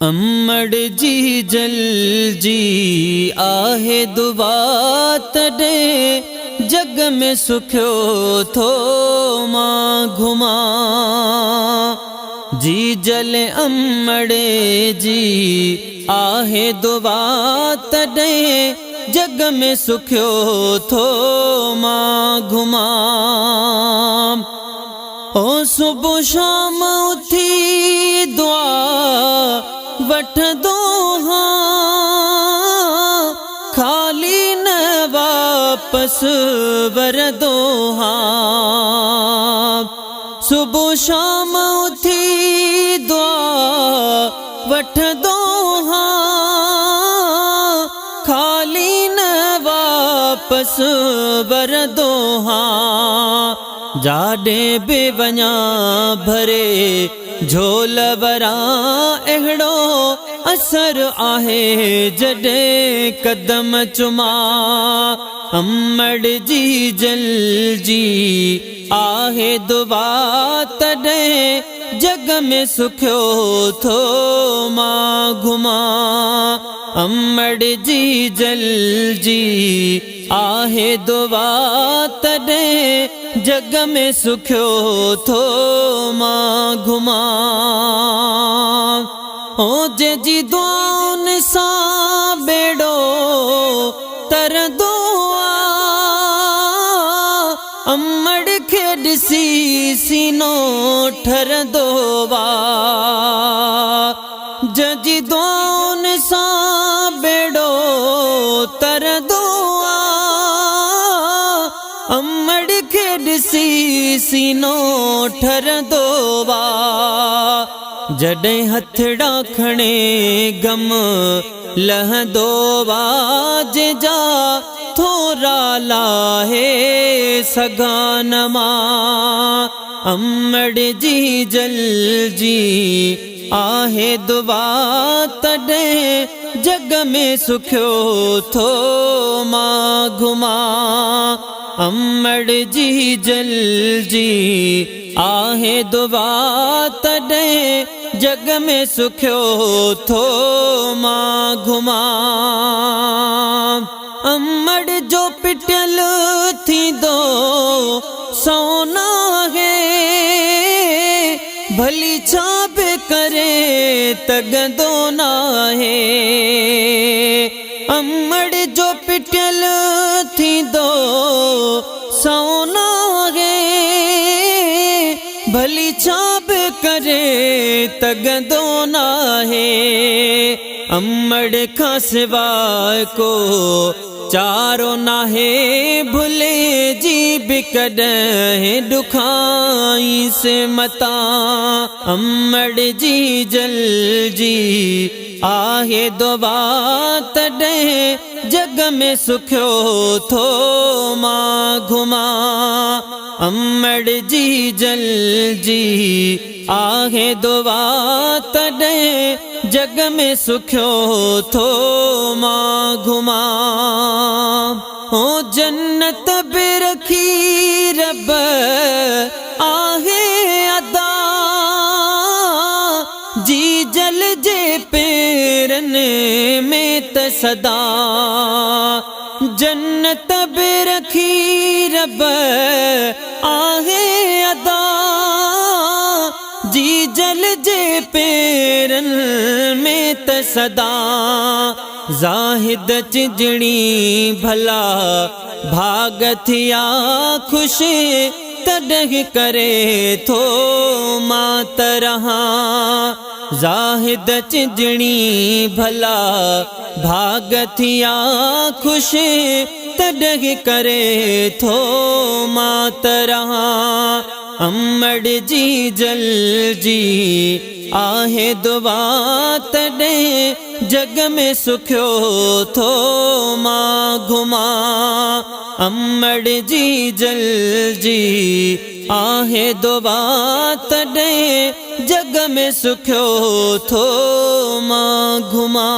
अम्मड़ जी जल जी आहे दुआ तॾे जग में सुखियो थो मां घुमा। जी जल अम्मड़े जी आहे दुआ तॾे जग में सुखियो थो मां घुमा। ओ सुबह शाम उथी दुआ वठदो हाँ, खाली न वापस वरदो हाँ। सुबह शाम उथी दुआ वठदो हाँ, खाली न वापस वरदो हाँ। जाडे बे वञा भरे झोल वरा अहिड़ो असर आहे जडे कदम चुमा। अम्मड़ जी जल जी आहे दुआ तॾे जग में सुखियो थो मां घुमा। अम्मड़ जी जल जी आहे दुआ तॾे जग में सुखियो थो मां घुमा। ओ जी दुआउनि सां बेड़ो तरंदो आ, अम्मड़ खे ॾिसी सीनो ठरंदो आ। जी दुआउनि सां बेड़ो तरंदो आ, अम्मड़ खे ॾिसी सीनो ठरंदो आ। जॾहिं हथड़ा खणे गम लहंदो आ, जा थोरा लाहे सगान मां। अम्मड़ जी जल जी आहे दुआ तॾे जग में सुखियो थो मां घुमा। अम्मड़ जी जल जी आहे दुआ तॾे जग में सुखियो थो मां घुमा। अम्मड़ जो पिटियल थींदो सोना है, भली छा बि करे तगंदो नाहे। अम्मड़ जो पिटियल थींदो सोना है, भली छा बि करे तगंदो नाहे। अम्मड़ खां सिवाय को चारो नाहे, भुले जी बि कॾहिं ॾुखाई से मता। अम्मड़ जी जल जी आहे दुआ तॾे जग में सुखियो थो मां घुमा। अम्मड़ जी जल जी आहे दुआ तॾे जग में सुखियो थो मां घुमा। ओ जन्नत बि रखी रब आहे अदा, जी जल जे पेरनि में त सदा। जन्नत बि रखी रब आहे अदा, जी जल जे पेरनि में त सदा। ज़ाहिद चिजणी भला भाग थिया खुश, तॾहिं करे थो मां त रहां। ज़ाहिद चिजणी भला भाग थिया खुश, तॾहिं करे थो मां त रहां। अम्मड़ जी जल जी आहे दुआ तॾे जग में सुखियो थो मां घुमा। अम्मड़ जी जल जी आहे दुआ तॾे जग में सुखियो थो मां घुमा।